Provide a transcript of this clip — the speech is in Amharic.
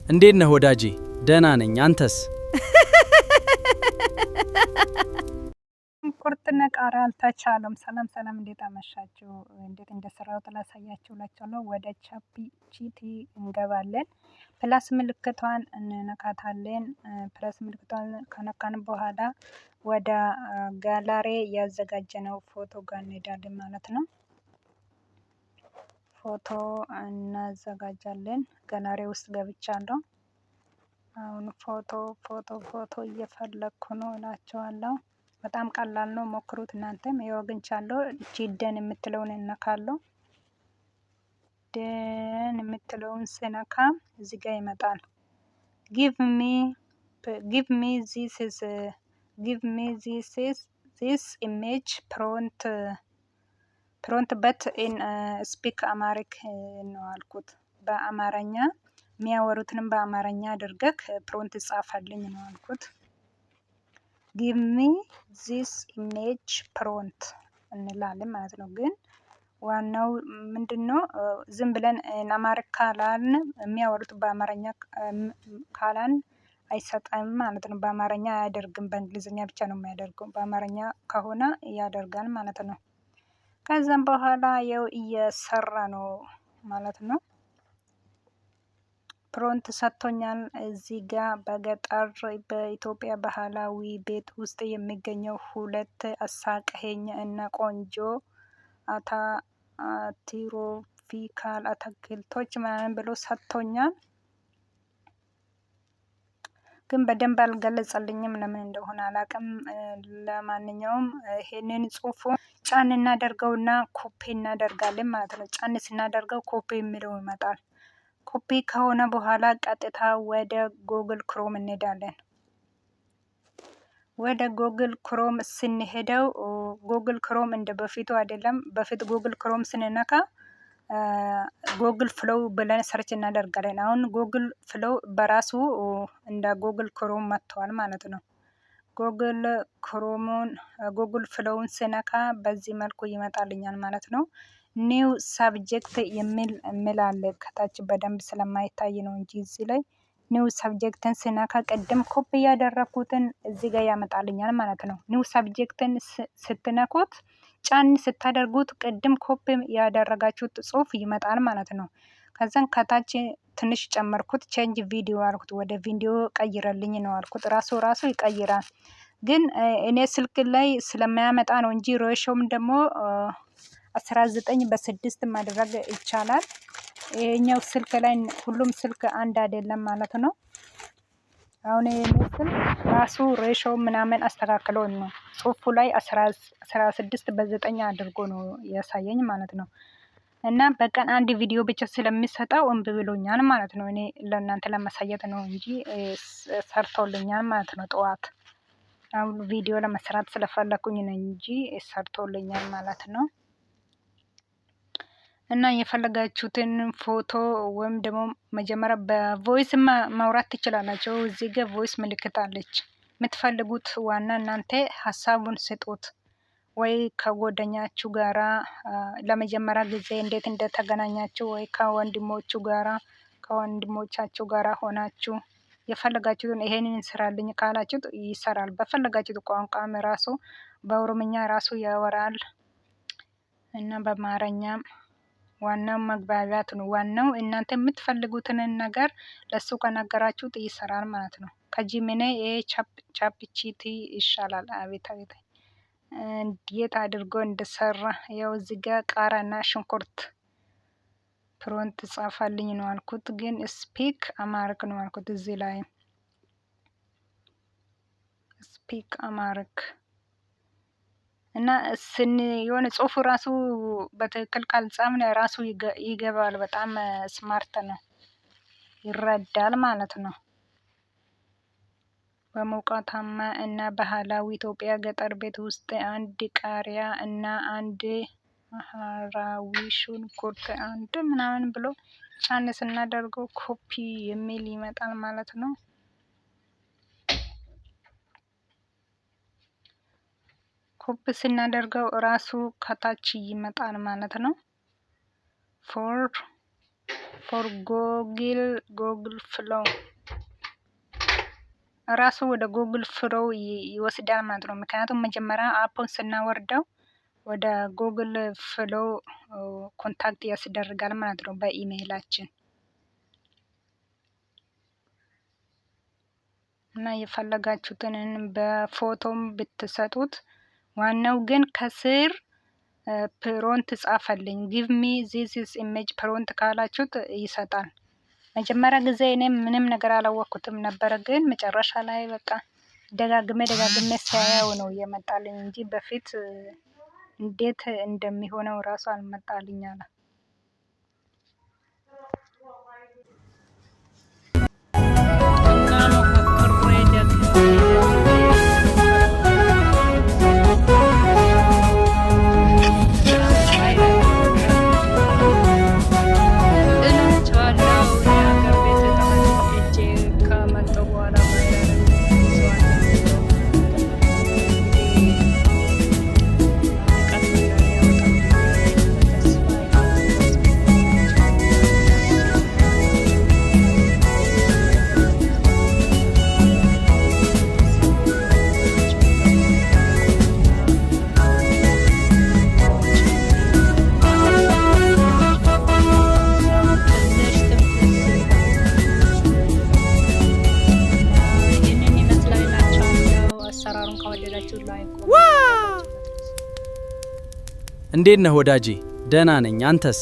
እንዴት ነህ ወዳጄ? ደህና ነኝ። አንተስ? ቁርጥና ቃሪያ አልተቻለም። ሰላም ሰላም፣ እንዴት አመሻችሁ? እንዴት እንደሰራሁት ላሳያችሁላችኋለሁ። ወደ ቻፕቺቲ እንገባለን። ፕላስ ምልክቷን እንነካታለን። ፕላስ ምልክቷን ከነካን በኋላ ወደ ጋላሪ ያዘጋጀነው ፎቶ ጋር እንሄዳለን ማለት ነው። ፎቶ እናዘጋጃለን። ጋላሪ ውስጥ ገብቻለሁ። አሁን ፎቶ እየፈለግኩ ነው እላቸዋለሁ። በጣም ቀላል ነው፣ ሞክሩት እናንተም። ይኸው አግኝቻለሁ። እቺ ደን የምትለውን እነካለሁ። ደን የምትለውን ስነካ እዚህ ጋር ይመጣል። ጊቭ ሚ ዚስ ኢሜጅ ፕሮንት በት ኢን ስፒክ አማሪክ ነው አልኩት። በአማርኛ የሚያወሩትንም በአማርኛ አድርገህ ፕሮንት ጻፈልኝ ነው አልኩት። ጊቭ ሚ ዚስ ኢሜጅ ፕሮንት እንላለን ማለት ነው። ግን ዋናው ምንድነው? ዝም ብለን አማሪክ ካላልን የሚያወሩት በአማርኛ ካላን አይሰጠንም ማለት ነው። በአማርኛ አያደርግም፣ በእንግሊዝኛ ብቻ ነው የሚያደርገው። በአማርኛ ከሆነ ያደርጋል ማለት ነው። ከዛም በኋላ ያው እየሰራ ነው ማለት ነው። ፕሮንት ሰጥቶኛል። እዚህ ጋር በገጠር በኢትዮጵያ ባህላዊ ቤት ውስጥ የሚገኘው ሁለት አሳቀኸኝ እና ቆንጆ ትሮፒካል አትክልቶች ምናምን ብሎ ሰጥቶኛል። ግን በደንብ አልገለጸልኝም፣ ለምን እንደሆነ አላውቅም። ለማንኛውም ይሄንን ጽሁፉን ጫን እናደርገውና ኮፒ እናደርጋለን ማለት ነው። ጫን ስናደርገው ኮፒ የሚለው ይመጣል። ኮፒ ከሆነ በኋላ ቀጥታ ወደ ጉግል ክሮም እንሄዳለን። ወደ ጉግል ክሮም ስንሄደው ጉግል ክሮም እንደ በፊቱ አይደለም። በፊት ጉግል ክሮም ስንነካ ጉግል ፍሎው ብለን ሰርች እናደርጋለን። አሁን ጉግል ፍሎው በራሱ እንደ ጉግል ክሮም መጥቷል ማለት ነው። ጉግል ፍሎውን ስነካ በዚህ መልኩ ይመጣልኛል ማለት ነው። ኒው ሳብጀክት የሚል አለ ከታች፣ በደንብ ስለማይታይ ነው እንጂ እዚህ ላይ ኒው ሳብጀክትን ስነካ ቅድም ኮፒ ያደረኩትን እዚህ ጋር ያመጣልኛል ማለት ነው። ኒው ሳብጀክትን ስትነኩት ጫን ስታደርጉት ቅድም ኮፒ ያደረጋችሁት ጽሁፍ ይመጣል ማለት ነው። ከዛን ከታች ትንሽ ጨመርኩት፣ ቼንጅ ቪዲዮ አልኩት። ወደ ቪዲዮ ቀይረልኝ ነው አልኩት። ራሱ ይቀይራል። ግን እኔ ስልክ ላይ ስለማያመጣ ነው እንጂ ሬሾም ደግሞ 19:6 ማድረግ ይቻላል። ይሄኛው ስልክ ላይ ሁሉም ስልክ አንድ አይደለም ማለት ነው። አሁን ይሄን ስልክ ራሱ ሬሾ ምናምን አስተካክሎ ነው ጽሁፉ ላይ 16:9 አድርጎ ነው ያሳየኝ ማለት ነው። እና በቀን አንድ ቪዲዮ ብቻ ስለሚሰጠው እምቢ ብሎኛል ማለት ነው። እኔ ለእናንተ ለማሳየት ነው እንጂ ሰርቶልኛል ማለት ነው። ጠዋት አሁን ቪዲዮ ለመስራት ስለፈለኩኝ ነው እንጂ ሰርቶልኛል ማለት ነው። እና የፈለጋችሁትን ፎቶ ወይም ደግሞ መጀመሪያ በቮይስ ማውራት ትችላላችሁ። እዚህ ጋር ቮይስ ምልክት አለች። የምትፈልጉት ዋና እናንተ ሀሳቡን ስጡት። ወይ ከጓደኛችሁ ጋራ ለመጀመሪያ ጊዜ እንዴት እንደተገናኛችሁ፣ ወይ ከወንድሞቻችሁ ጋራ ሆናችሁ የፈለጋችሁትን ይሄንን ስራልኝ ካላችሁት ይሰራል። በፈለጋችሁት ቋንቋም ራሱ በኦሮምኛ ራሱ ያወራል እና በአማርኛም። ዋናው መግባቢያት ነው። ዋናው እናንተ የምትፈልጉትን ነገር ለሱ ከነገራችሁት ይሰራል ማለት ነው። ከጂሚኔ ቻፕቺቲ ይሻላል። አቤት አቤት እንዴት አድርጎ እንደሰራ። ያው እዚህ ጋር ቃሪያና ሽንኩርት ፕሮንት ጻፈልኝ ነው አልኩት። ግን ስፒክ አማርክ ነው አልኩት። እዚህ ላይ ስፒክ አማርክ እና የሆነ ጽሁፉ ራሱ በትክክል ካልጻፍን ራሱ ይገባል። በጣም ስማርት ነው፣ ይረዳል ማለት ነው። በሞቃታማ እና ባህላዊ ኢትዮጵያ ገጠር ቤት ውስጥ አንድ ቃሪያ እና አንድ ሐምራዊ ሽንኩርት አንድ ምናምን ብሎ ጫን ስናደርገው ኮፒ የሚል ይመጣል ማለት ነው። ኮፒ ስናደርገው ራሱ ከታች ይመጣል ማለት ነው። ፎር ጎግል ፍሎው ራሱ ወደ ጎግል ፍሎው ይወስዳል ማለት ነው። ምክንያቱም መጀመሪያ አፑን ስናወርደው ወደ ጎግል ፍሎው ኮንታክት ያስደርጋል ማለት ነው በኢሜይላችን እና የፈለጋችሁትን በፎቶም ብትሰጡት ዋናው ግን ከስር ፕሮንት ጻፈልኝ ጊቭ ሚ ዚስ ኢሜጅ ፕሮንት ካላችሁት ይሰጣል። መጀመሪያ ጊዜ እኔም ምንም ነገር አላወቅኩትም ነበር፣ ግን መጨረሻ ላይ በቃ ደጋግሜ ሳያው ነው የመጣልኝ እንጂ በፊት እንዴት እንደሚሆነው ራሱ አልመጣልኝ አለ። እንዴት ነህ ወዳጄ? ደህና ነኝ። አንተስ?